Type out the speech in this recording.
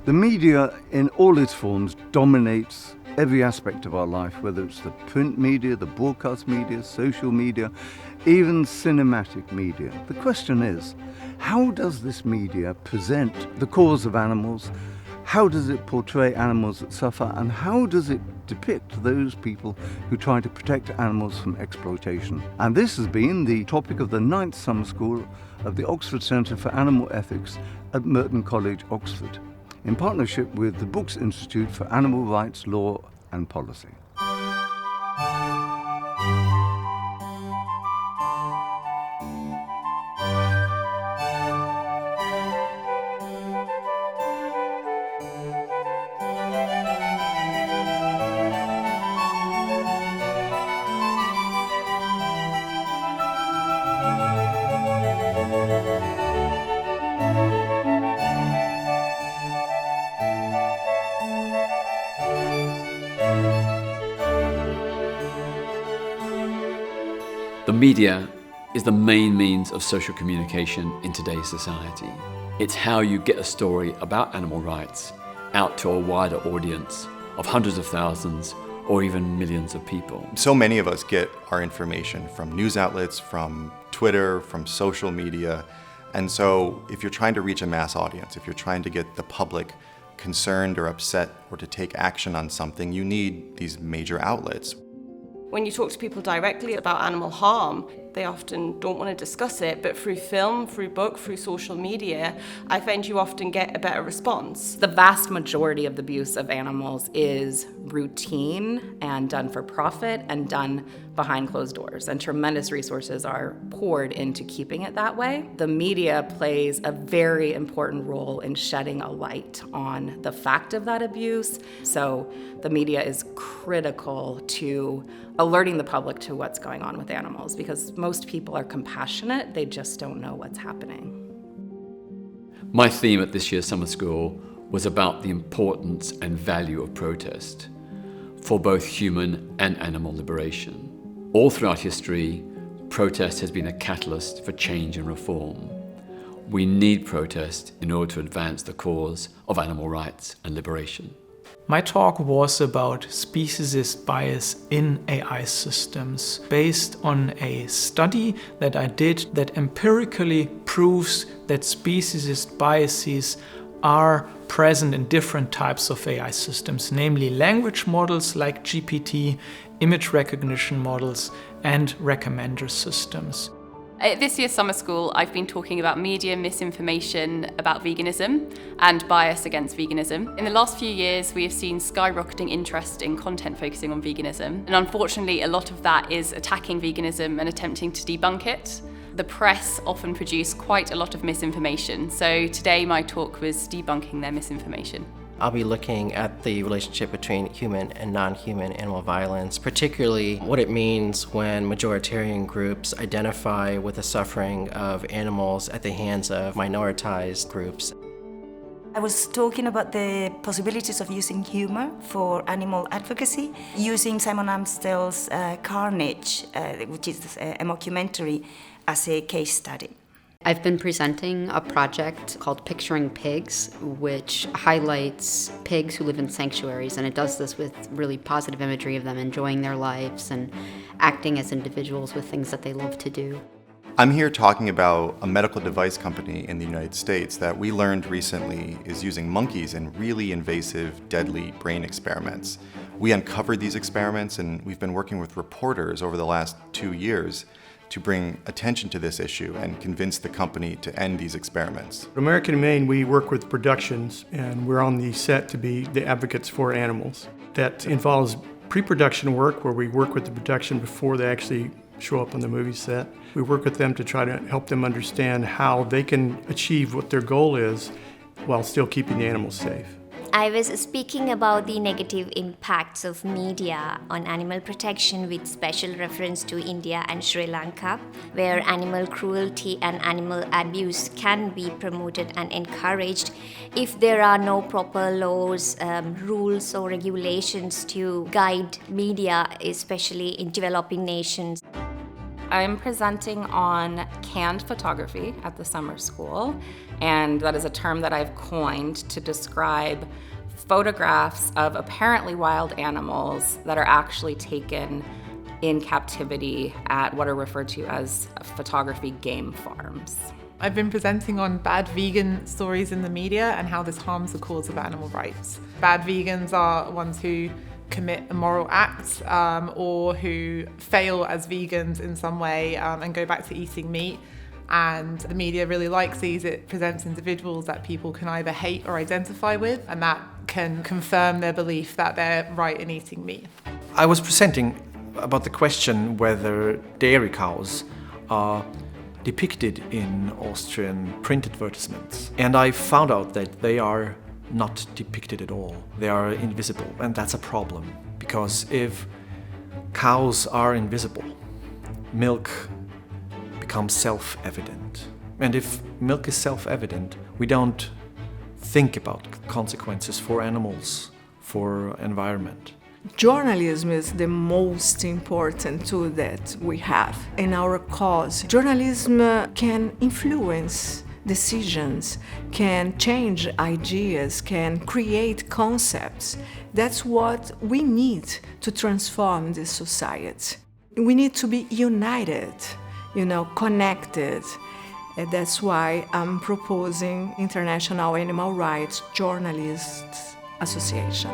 The media in all its forms dominates every aspect of our life, whether it's the print media, the broadcast media, social media, even cinematic media. The question is, how does this media present the cause of animals? How does it portray animals that suffer? And how does it depict those people who try to protect animals from exploitation? And this has been the topic of the 9th Summer School of the Oxford Centre for Animal Ethics at Merton College, Oxford, in partnership with the Brooks Institute for Animal Rights, Law and Policy. The media is the main means of social communication in today's society. It's how you get a story about animal rights out to a wider audience of hundreds of thousands or even millions of people. So many of us get our information from news outlets, from Twitter, from social media. And so if you're trying to reach a mass audience, if you're trying to get the public concerned or upset or to take action on something, you need these major outlets. When you talk to people directly about animal harm, they often don't want to discuss it, but through film, through book, through social media, I find you often get a better response. The vast majority of the abuse of animals is routine and done for profit and done behind closed doors, and tremendous resources are poured into keeping it that way. The media plays a very important role in shedding a light on the fact of that abuse, so the media is critical to alerting the public to what's going on with animals, because most people are compassionate, they just don't know what's happening. My theme at this year's summer school was about the importance and value of protest for both human and animal liberation. All throughout history, protest has been a catalyst for change and reform. We need protest in order to advance the cause of animal rights and liberation. My talk was about speciesist bias in AI systems, based on a study that I did that empirically proves that speciesist biases are present in different types of AI systems, namely language models like GPT, image recognition models, and recommender systems. At this year's summer school, I've been talking about media misinformation about veganism and bias against veganism. In the last few years, we have seen skyrocketing interest in content focusing on veganism. And unfortunately, a lot of that is attacking veganism and attempting to debunk it. The press often produce quite a lot of misinformation. So today, my talk was debunking their misinformation. I'll be looking at the relationship between human and non-human animal violence, particularly what it means when majoritarian groups identify with the suffering of animals at the hands of minoritized groups. I was talking about the possibilities of using humor for animal advocacy, using Simon Amstell's Carnage, which is a mockumentary, as a case study. I've been presenting a project called Picturing Pigs, which highlights pigs who live in sanctuaries, and it does this with really positive imagery of them enjoying their lives and acting as individuals with things that they love to do. I'm here talking about a medical device company in the United States that we learned recently is using monkeys in really invasive, deadly brain experiments. We uncovered these experiments, and we've been working with reporters over the last 2 years to bring attention to this issue and convince the company to end these experiments. At American Humane, we work with productions, and we're on the set to be the advocates for animals. That involves pre-production work, where we work with the production before they actually show up on the movie set. We work with them to try to help them understand how they can achieve what their goal is while still keeping the animals safe. I was speaking about the negative impacts of media on animal protection with special reference to India and Sri Lanka, where animal cruelty and animal abuse can be promoted and encouraged if there are no proper laws, rules or regulations to guide media, especially in developing nations. I'm presenting on canned photography at the summer school, and that is a term that I've coined to describe photographs of apparently wild animals that are actually taken in captivity at what are referred to as photography game farms. I've been presenting on bad vegan stories in the media and how this harms the cause of animal rights. Bad vegans are ones who commit immoral acts or who fail as vegans in some way and go back to eating meat. And the media really likes these. It presents individuals that people can either hate or identify with, and that can confirm their belief that they're right in eating meat. I was presenting about the question whether dairy cows are depicted in Austrian print advertisements. And I found out that they are not depicted at all. They are invisible, and that's a problem. Because if cows are invisible, milk becomes self-evident. And if milk is self-evident, we don't think about consequences for animals, for environment. Journalism is the most important tool that we have in our cause. Journalism can influence decisions, can change ideas, can create concepts. That's what we need to transform this society. We need to be united, connected. And that's why I'm proposing International Animal Rights Journalists Association.